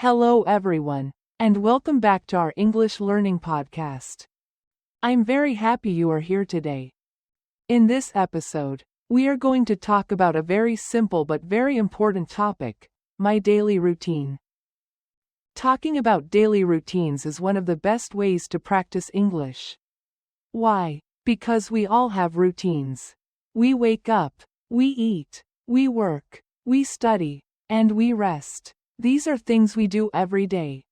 Hello everyone, and welcome back to our English Learning Podcast. I'm very happy you are here today. In this episode, we are going to talk about a very simple but very important topic, my daily routine. Talking about daily routines is one of the best ways to practice English. Why? Because we all have routines. We wake up, we eat, we work, we study, and we rest. These are things we do every day.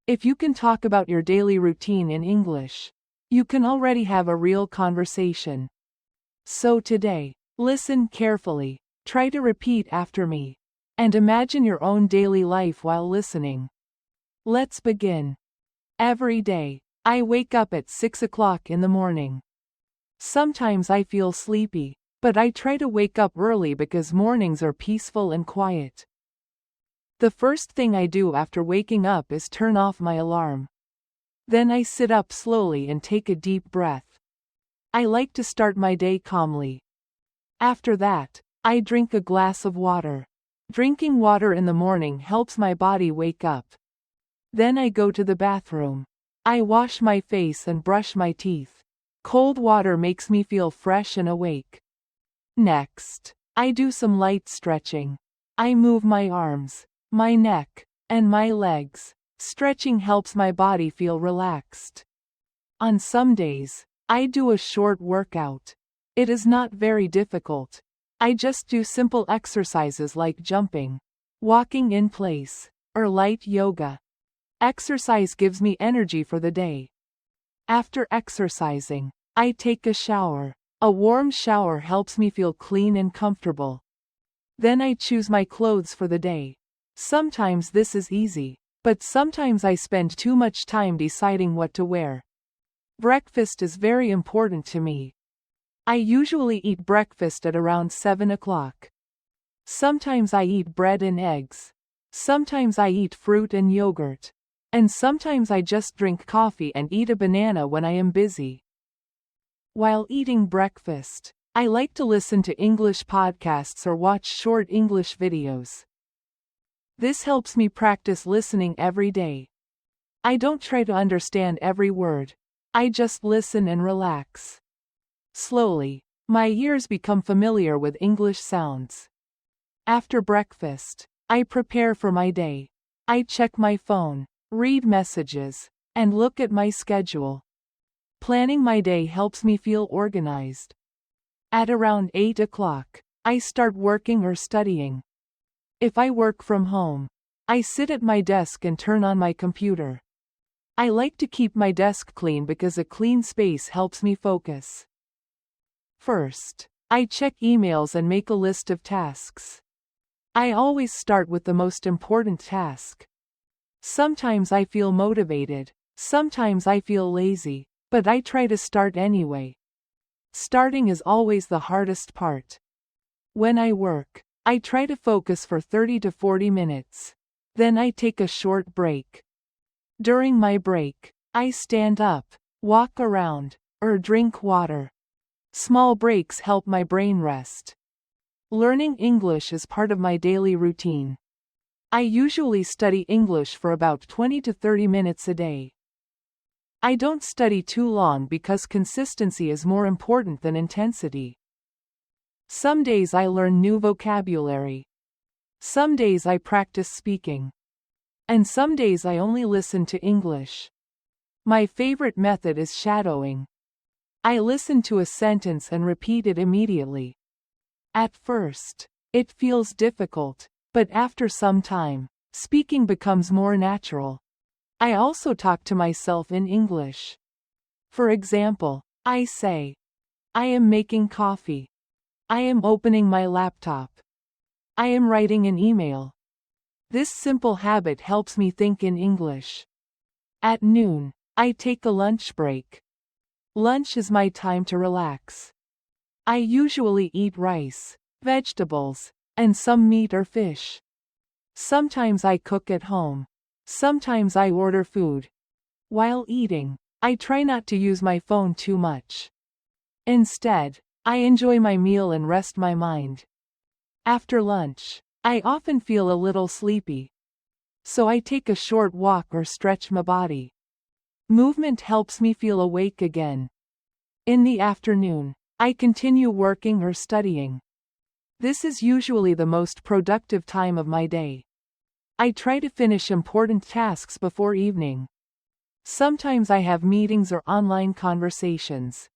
If you can talk about your daily routine in English, you can already have a real conversation. So today, listen carefully, try to repeat after me, and imagine your own daily life while listening. Let's begin. Every day, I wake up at 6 o'clock in the morning. Sometimes I feel sleepy, but I try to wake up early because mornings are peaceful and quiet. The first thing I do after waking up is turn off my alarm. Then I sit up slowly and take a deep breath. I like to start my day calmly. After that, I drink a glass of water. Drinking water in the morning helps my body wake up. Then I go to the bathroom. I wash my face and brush my teeth. Cold water makes me feel fresh and awake. Next, I do some light stretching. I move my arms, my neck, and my legs. Stretching helps my body feel relaxed. On some days, I do a short workout. It is not very difficult. I just do simple exercises like jumping, walking in place, or light yoga. Exercise gives me energy for the day. After exercising, I take a shower. A warm shower helps me feel clean and comfortable. Then I choose my clothes for the day. Sometimes this is easy, but sometimes I spend too much time deciding what to wear. Breakfast is very important to me. I usually eat breakfast at around 7 o'clock. Sometimes I eat bread and eggs. Sometimes I eat fruit and yogurt. And sometimes I just drink coffee and eat a banana when I am busy. While eating breakfast, I like to listen to English podcasts or watch short English videos. This helps me practice listening every day. I don't try to understand every word. I just listen and relax. Slowly, my ears become familiar with English sounds. After breakfast, I prepare for my day. I check my phone, read messages, and look at my schedule. Planning my day helps me feel organized. At around 8 o'clock, I start working or studying. If I work from home, I sit at my desk and turn on my computer. I like to keep my desk clean because a clean space helps me focus. First, I check emails and make a list of tasks. I always start with the most important task. Sometimes I feel motivated, sometimes I feel lazy, but I try to start anyway. Starting is always the hardest part. When I work, I try to focus for 30 to 40 minutes. Then I take a short break. During my break, I stand up, walk around, or drink water. Small breaks help my brain rest. Learning English is part of my daily routine. I usually study English for about 20 to 30 minutes a day. I don't study too long because consistency is more important than intensity. Some days I learn new vocabulary. Some days I practice speaking. And some days I only listen to English. My favorite method is shadowing. I listen to a sentence and repeat it immediately. At first, it feels difficult, but after some time, speaking becomes more natural. I also talk to myself in English. For example, I say, I am making coffee. I am opening my laptop. I am writing an email. This simple habit helps me think in English. At noon, I take a lunch break. Lunch is my time to relax. I usually eat rice, vegetables, and some meat or fish. Sometimes I cook at home. Sometimes I order food. While eating, I try not to use my phone too much. Instead, I enjoy my meal and rest my mind. After lunch, I often feel a little sleepy. so I take a short walk or stretch my body. Movement helps me feel awake again. In the afternoon, I continue working or studying. This is usually the most productive time of my day. I try to finish important tasks before evening. Sometimes I have meetings or online conversations.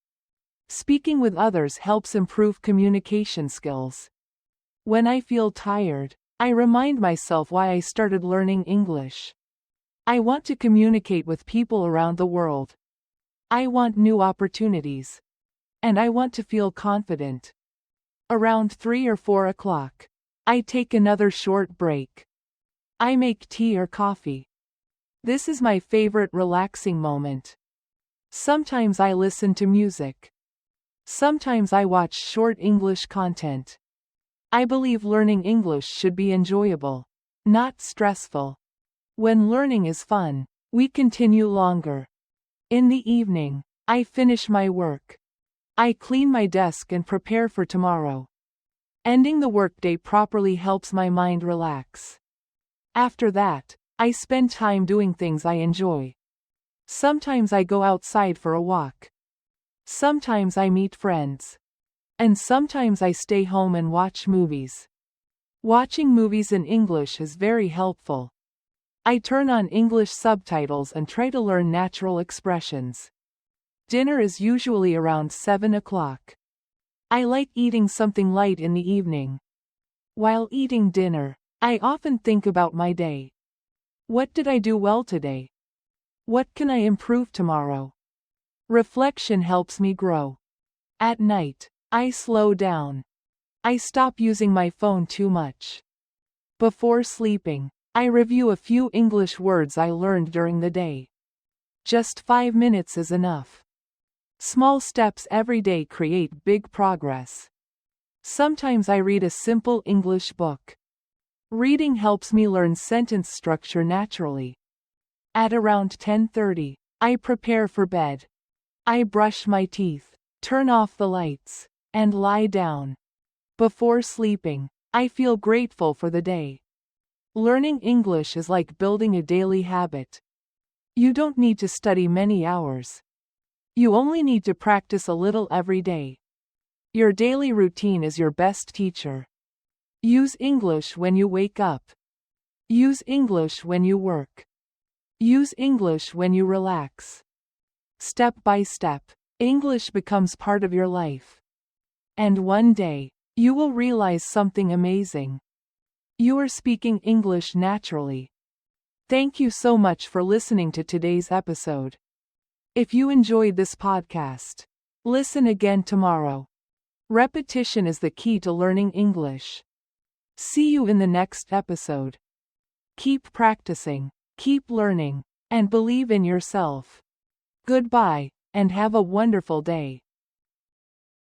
Speaking with others helps improve communication skills. When I feel tired, I remind myself why I started learning English. I want to communicate with people around the world. I want new opportunities. And I want to feel confident. Around 3 or 4 o'clock, I take another short break. I make tea or coffee. This is my favorite relaxing moment. Sometimes I listen to music. Sometimes I watch short English content. I believe learning English should be enjoyable, not stressful. When learning is fun, we continue longer. In the evening, I finish my work. I clean my desk and prepare for tomorrow. Ending the workday properly helps my mind relax. After that, I spend time doing things I enjoy. Sometimes I go outside for a walk. Sometimes I meet friends. And sometimes I stay home and watch movies. Watching movies in English is very helpful. I turn on English subtitles and try to learn natural expressions. Dinner is usually around 7 o'clock. I like eating something light in the evening. While eating dinner, I often think about my day. What did I do well today? What can I improve tomorrow? Reflection helps me grow. At night, I slow down. I stop using my phone too much. Before sleeping, I review a few English words I learned during the day. Just 5 minutes is enough. Small steps every day create big progress. Sometimes I read a simple English book. Reading helps me learn sentence structure naturally. At around 10:30, I prepare for bed. I brush my teeth, turn off the lights, and lie down. Before sleeping, I feel grateful for the day. Learning English is like building a daily habit. You don't need to study many hours. You only need to practice a little every day. Your daily routine is your best teacher. Use English when you wake up. Use English when you work. Use English when you relax. Step by step, English becomes part of your life. And one day, you will realize something amazing. You are speaking English naturally. Thank you so much for listening to today's episode. If you enjoyed this podcast, listen again tomorrow. Repetition is the key to learning English. See you in the next episode. Keep practicing, keep learning, and believe in yourself. Goodbye, and have a wonderful day.